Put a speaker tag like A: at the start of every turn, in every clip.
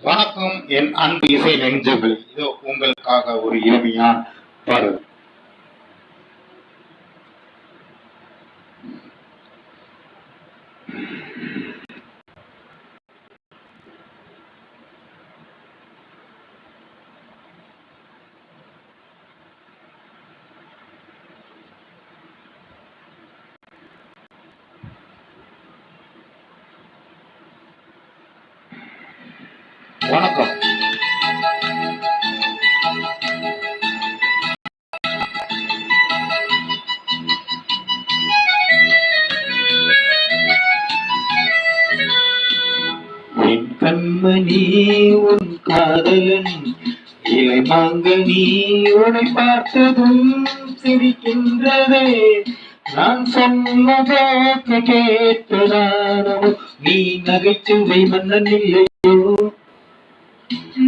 A: வணக்கம் என் அன்பு இசை நெஞ்சங்களே, இதோ உங்களுக்காக ஒரு இனிமையான பாடல். வணக்கம். என் கண்மணி உன் காதலன் இலை மாங்கனி உன்னை பார்த்ததும் சிரிக்கின்றதே. நான் சொன்னதற்கு கேட்பதானோ, நீ நகைச்சுவை மன்னன் இல்லையோ.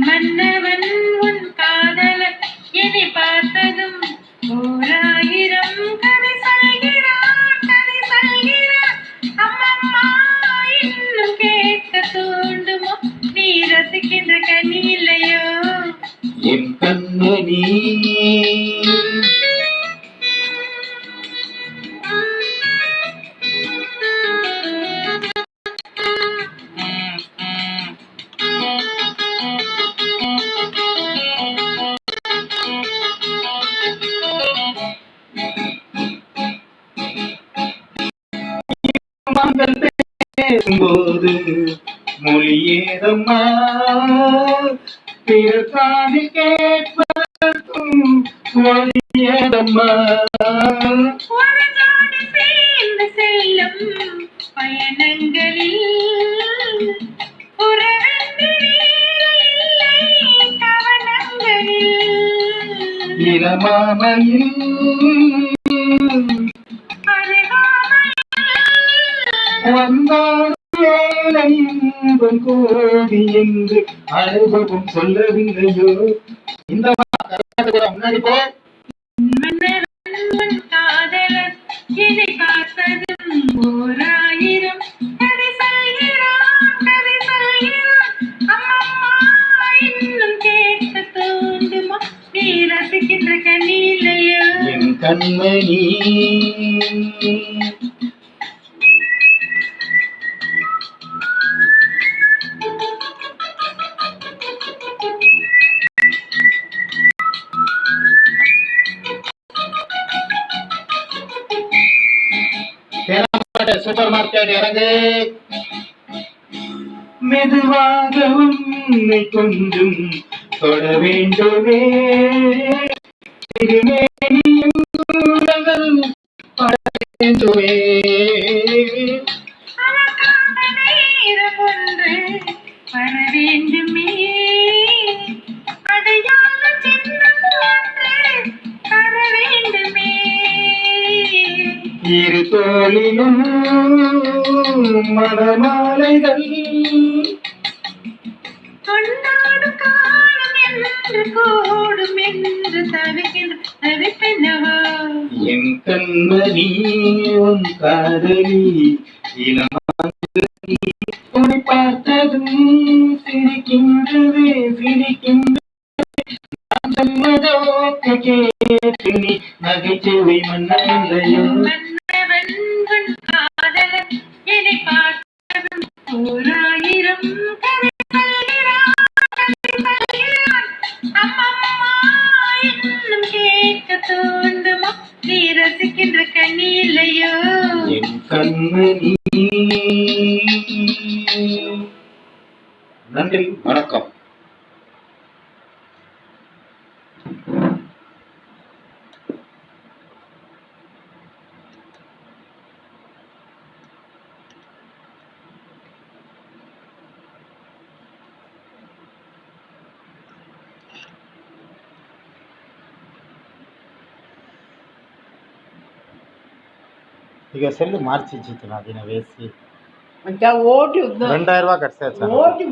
B: மன்னவன் உன் காதலன் என்னை பார்த்ததும் ஓராயிரம் கதை சொல்கிறான், கதை சொல்கிறான். அம்மம்மா இன்னும் கேட்க தூண்டுமோ, நீ ரசிக்கின்ற கனி இல்லையோ.
A: என் கண்மணி பேசும்போது மொழியேதம்மா, பிறர் காதில் கேட்பதற்கும் மொழியேதம்மா.
B: ஒரு ஜோடி சேர்ந்து செல்லும் பயணங்களில் உறவென்று இல்லை கவனங்களில்.
A: இளமாமையில் வந்தாலும் கோடி என்று அனுபவம் சொல்லவில்லையோ. இந்த முன்னாடி போ.
B: காதலன் இதை பார்த்ததும் ஓராயிரம் கதை சொல்கிறான், கதை சொல்கிறான். அம்மம்மா இன்னும் கேட்க தூண்டுமோ, நீ ரசிக்கின்ற கனி இல்லையோ.
A: என் கண்மணி சூப்பர் மார்க்கெட் இறங்கு. மெதுவாக உன்னை கொஞ்சம் தொட வேண்டுமே, வேண்டுமே.
B: நேரம் ஒன்று வர வேண்டுமே, அடையாள சின்னம் ஒன்று தர வேண்டுமே.
A: இரு தோளிலும் மணமாலைகள்
B: கொண்டாடும் காலம் என்று கூடும் என்று தவிப்பென்னவோ.
A: என் கண்மணி உன் காதலி இளமாங்கனி உன்னை பார்த்ததும் சிரிக்கின்றது, சிரிக்கின்றது. நான் சொன்னதோ கேட்டு நீ நகைச்சுவை மன்னன் இல்லையோ.
B: மன்னவன் உன் காதலன் என்னை பார்த்ததும் ஓராயிரம் கதை சொல்கிறான், கதை சொல்கிறான். அம்மம்மா இன்னும் கேட்க தூண்டுமோ, நீ ரசிக்கின்ற கனி இல்லையோ.
A: என் கண்மணி. நன்றி, வணக்கம். ಈಗ ಸೆಲ್ಲು ಮಾರ್ಚಿಚ್ಚಿತ್ತು ನಾ ದಿನ ವೇಸಿ
C: ಓಟಿ
A: 2000 ರೂಪಾಯಿ ಕಟ್ಸೇ
C: ಓಟಿ